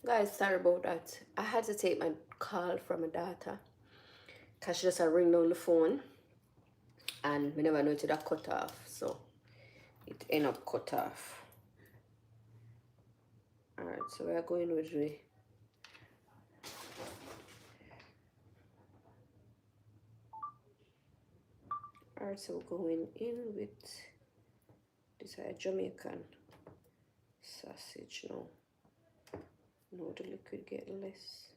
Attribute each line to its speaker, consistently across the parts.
Speaker 1: Guys, sorry about that. I had to take my call from my daughter because she just a ring on the phone and we never know till that cut off. So it end up cut off. Alright, so we are going with the alright, so we're going in with this Jamaican sausage now. No, the liquid get less.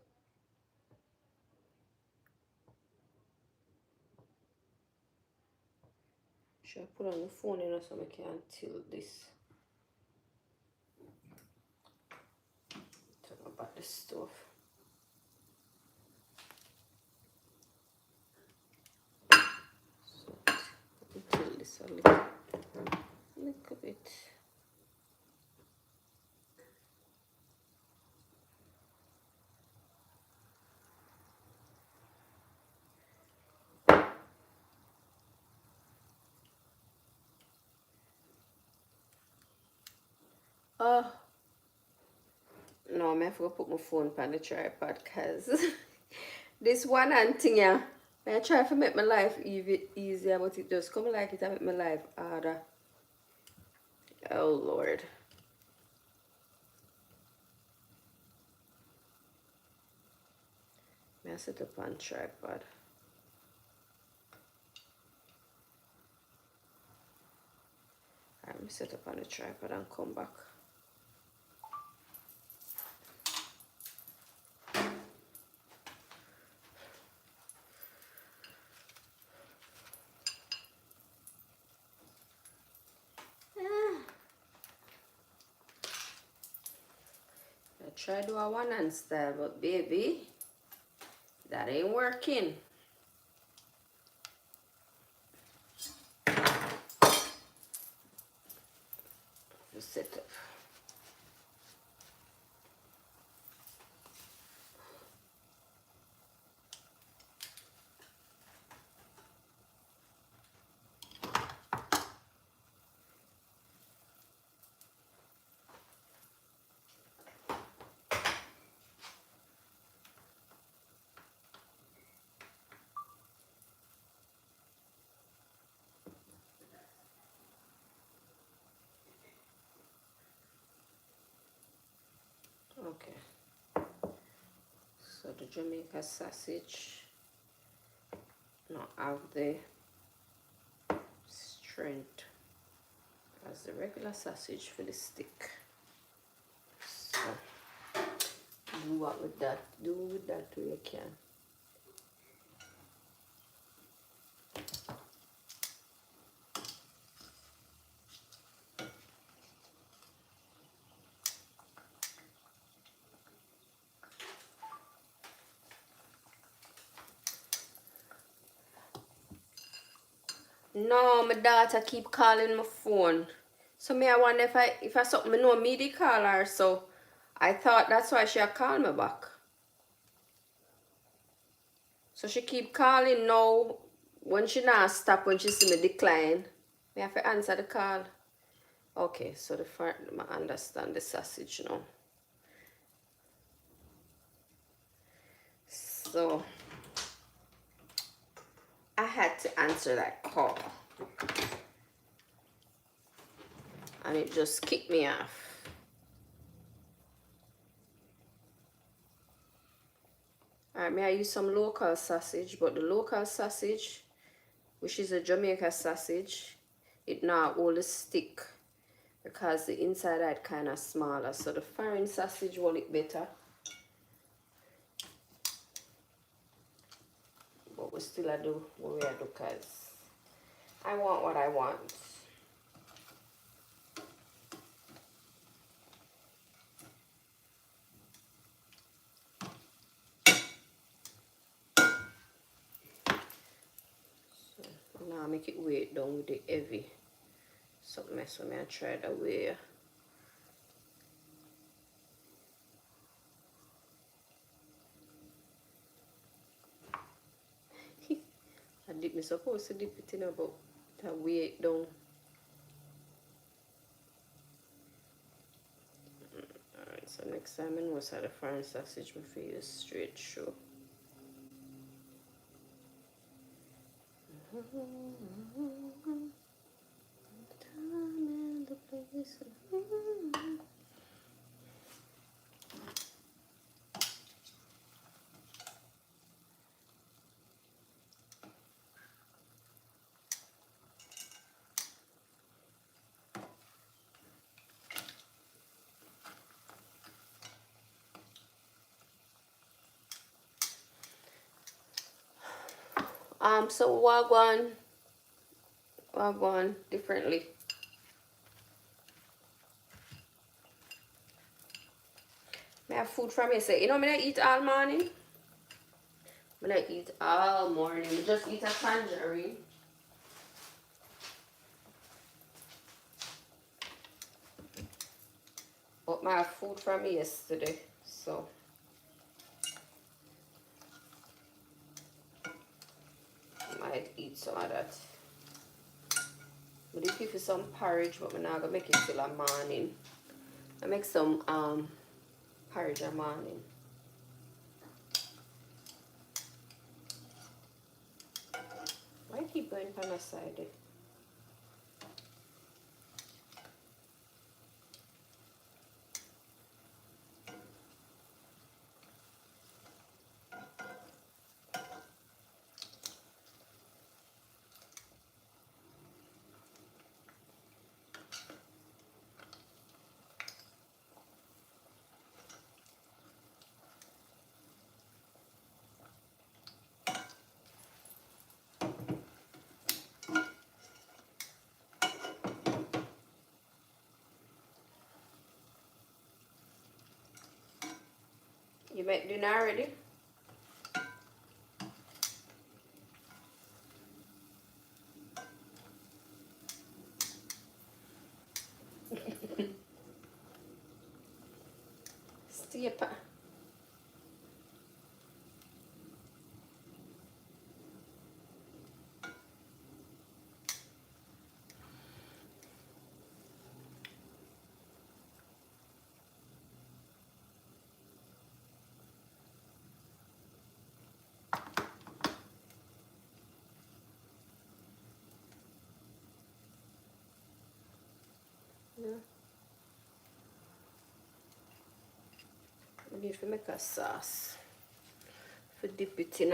Speaker 1: Should I put on the phone in so I can tilt this? Talk about the stove. So tilt this a little bit. No, I forgot to put my phone on the tripod because this one and thing, yeah. I try to make my life easier, but it just come like it and make my life harder. Oh Lord. I set up on tripod. I'm set up on the tripod and come back. I try to do a one hand style, but baby, that ain't working. Just set up. Okay. So the Jamaica sausage not have the strength as the regular sausage for the stick. So do what with that? Do with that where you can. No, my daughter keep calling my phone. So me I wonder if I something me know me the call her, so I thought that's why she called me back. So she keep calling now when she not stop when she see me decline. Me have to answer the call. Okay, so the first I understand the sausage now. So I had to answer that call. And it just kicked me off. Alright, may I use some local sausage, but the local sausage, which is a Jamaica sausage, it not hold a stick because the inside is kind of smaller. So the foreign sausage hold it better. But we still do what we do because I want what I want. So now I make it weight down with the heavy. Something mess with me, I try that way. I dip me supposed to dip it in about that weight down. Alright, so next time I know how the foreign sausage me for use straight through. Time and the place. So wagwan differently. I have food from yesterday. You know, I eat all morning. I eat all morning. I just eat a tangerine. But I have food from yesterday, so I might eat some of that. But if you for some porridge, but I'm not gonna make it till the morning. I make some porridge in the morning. Why keep going on the side there? You make dinner already? Stay up. Yeah. I need to make a sauce for dip it in.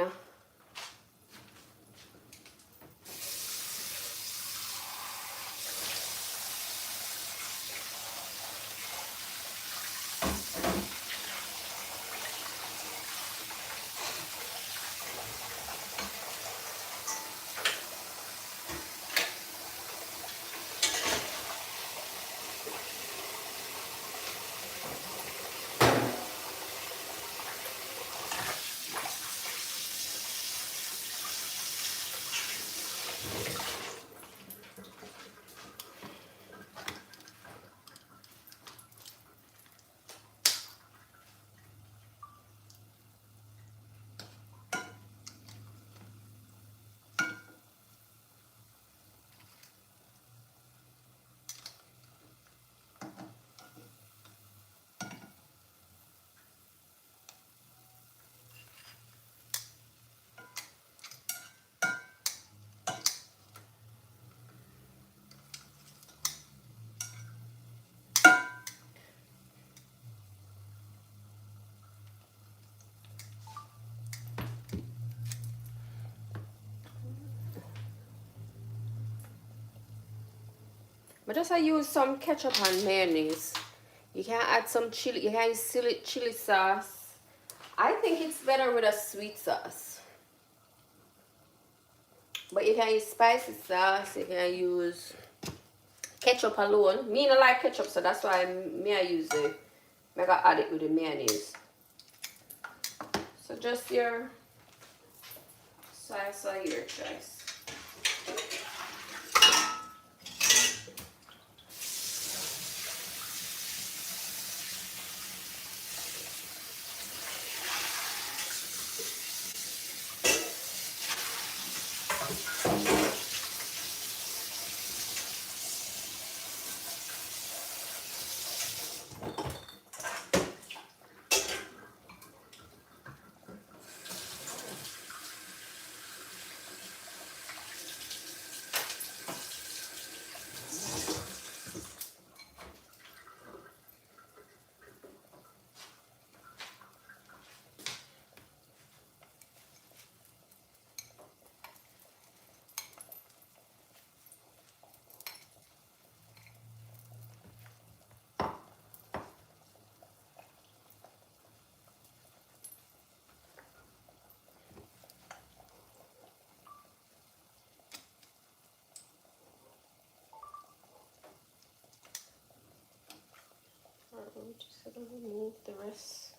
Speaker 1: But just I use some ketchup and mayonnaise. You can add some chili. You can use chili sauce. I think it's better with a sweet sauce. But you can use spicy sauce. You can use ketchup alone. Me don't like ketchup, so that's why I use it. I gotta add it with the mayonnaise. So just your size of your choice. I'm just gonna remove the rest.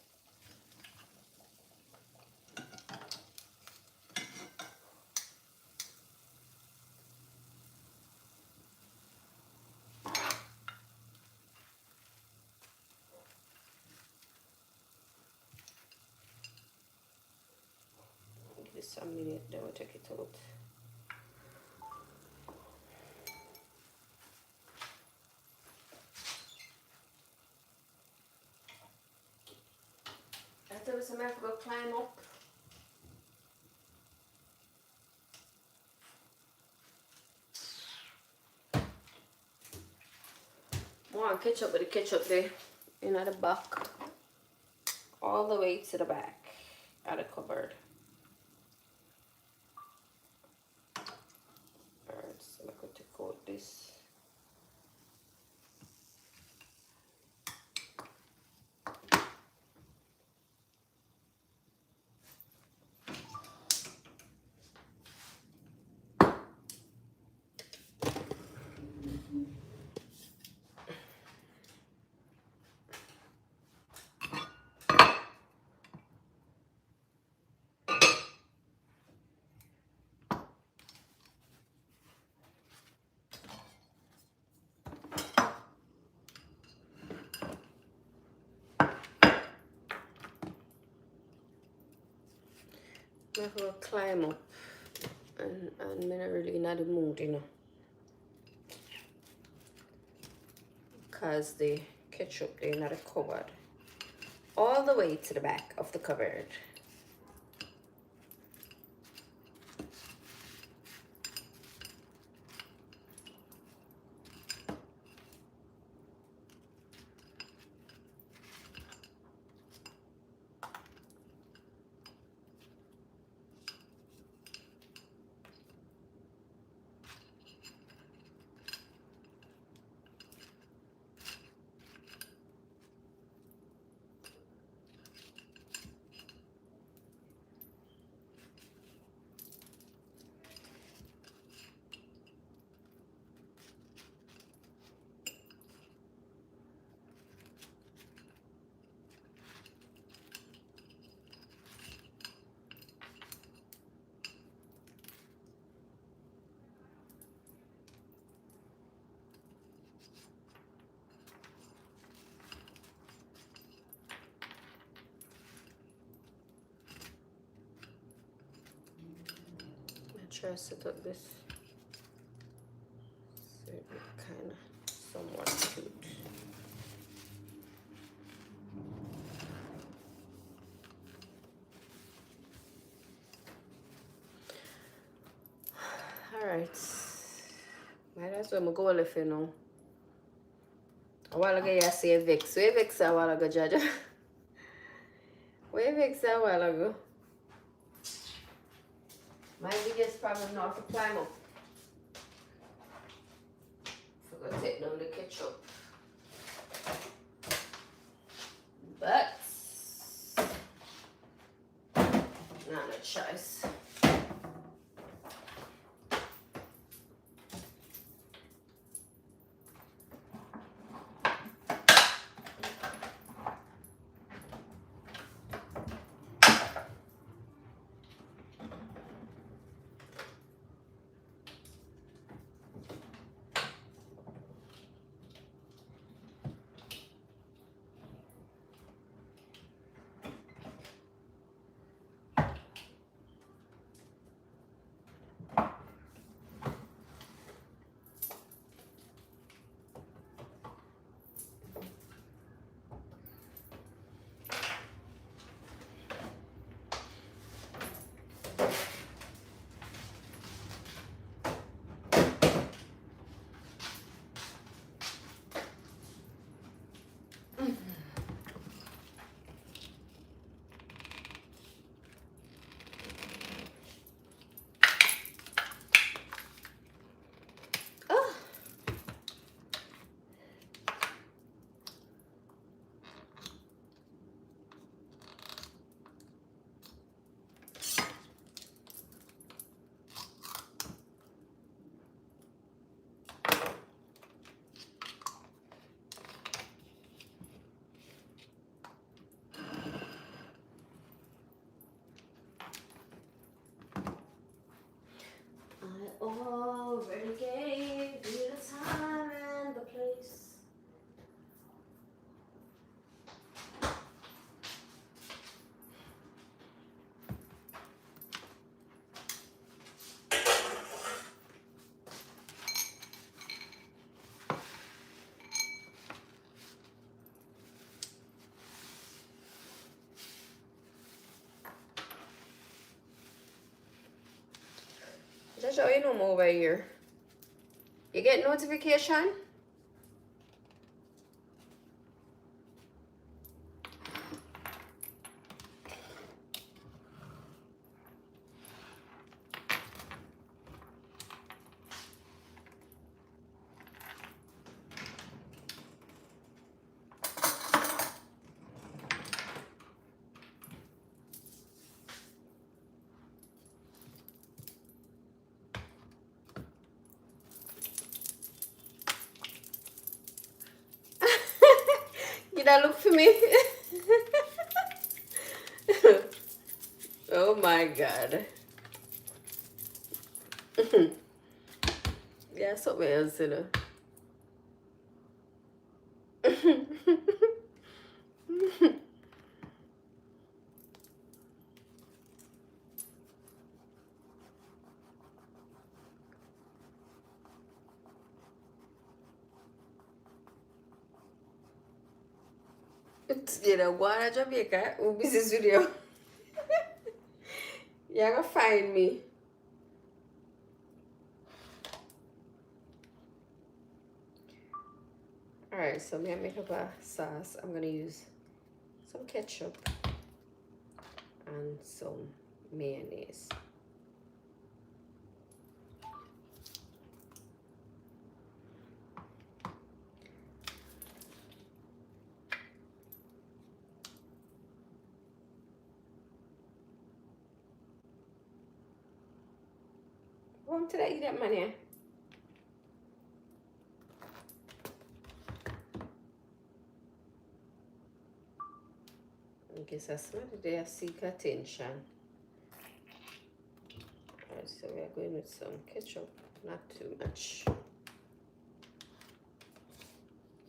Speaker 1: Give this a minute, then we'll take it out. After this, I'm gonna have to go climb up. More ketchup with the ketchup there in the back, all the way to the back of the cupboard. Alright, so I'm going to coat this. I'm going to climb up, and I'm not really in the mood, you know, because the ketchup they're not covered all the way to the back of the cupboard. Try to set up this so it kind of somewhat cute. Alright, might as well go left, you know. A while ago you say vex. Where vex a while ago, Jaja? Where vex a while ago? My biggest problem now to climb up. Forgot to take down the ketchup. But not a choice. Natasha, you know I'm over here. You get notification? You don't look for me? Oh my god. Yeah, something else, you know. You know, go on to Jamaica, we'll be this video. You're gonna find me. Alright, so I'm gonna make up a sauce. I'm gonna use some ketchup and some mayonnaise. Want to eat that money? I guess I smell it there, seek attention. Alright, so we are going with some ketchup, not too much.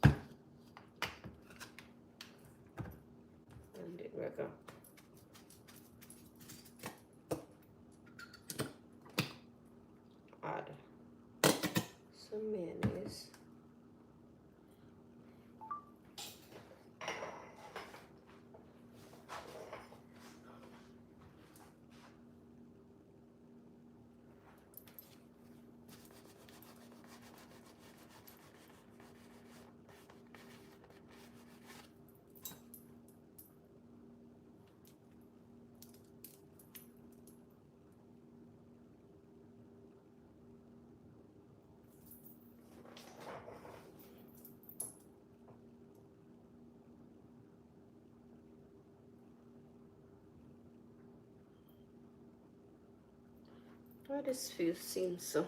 Speaker 1: And there we go. Add some mayonnaise. How this feels seems so.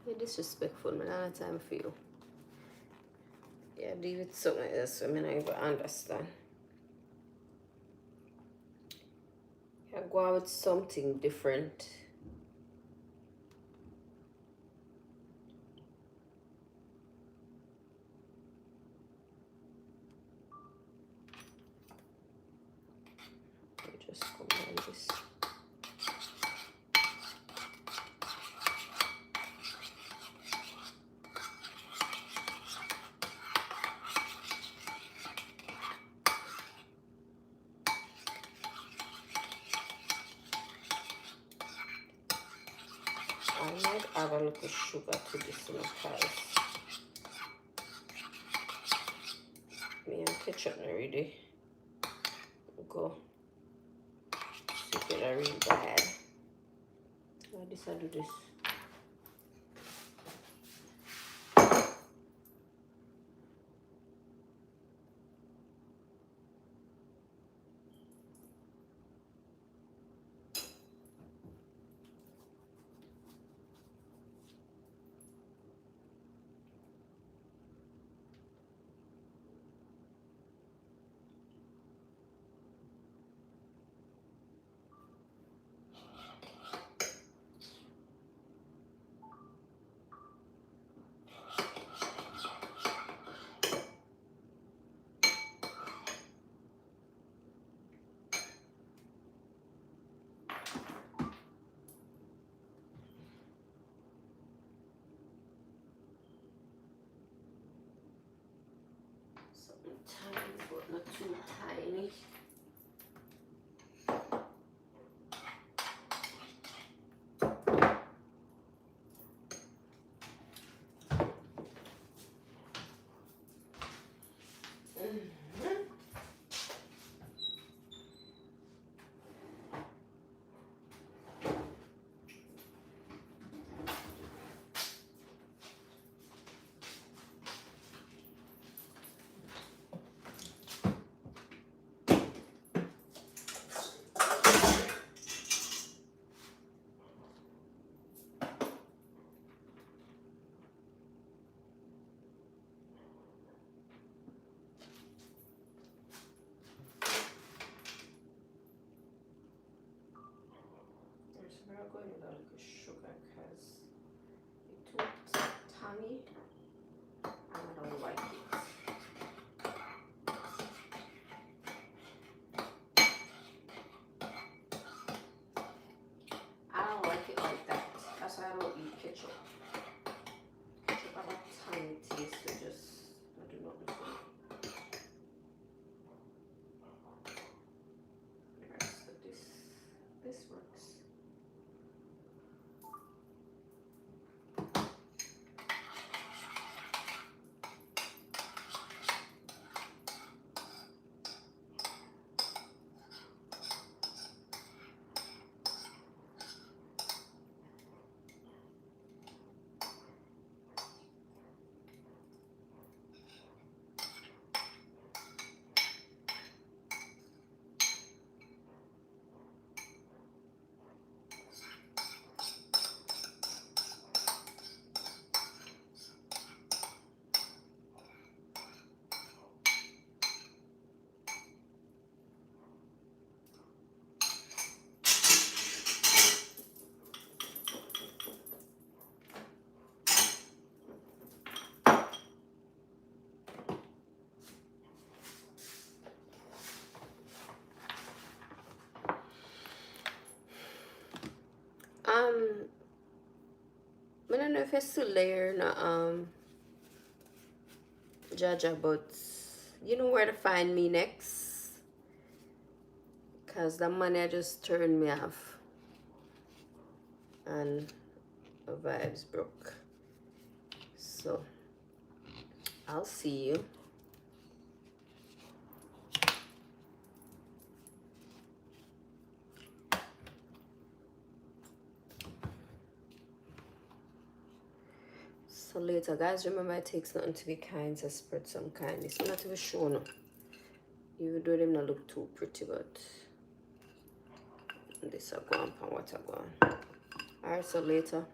Speaker 1: You're disrespectful, man. I don't have time for you. Yeah, deal with something else. I mean, I even understand. Yeah, go out with something different. Just combine this. I might add a little sugar to this because me and ketchup not really go together really bad. Why this I do this? tiny, but not too tiny. We're going with a little sugar because it's too tangy and I don't like it. I don't like it like that. That's why I don't eat ketchup. Ketchup have a tangy taste to just I do not know. Alright, so this works. I don't know if it's still there no Jaja, but you know where to find me next, cause the money just turned me off and the vibes broke. So I'll see you. So later, guys, remember it takes nothing to be kind, so spread some kindness. I'm not even sure no. Even though them not look too pretty, but this are going on what I go on. Alright, so later.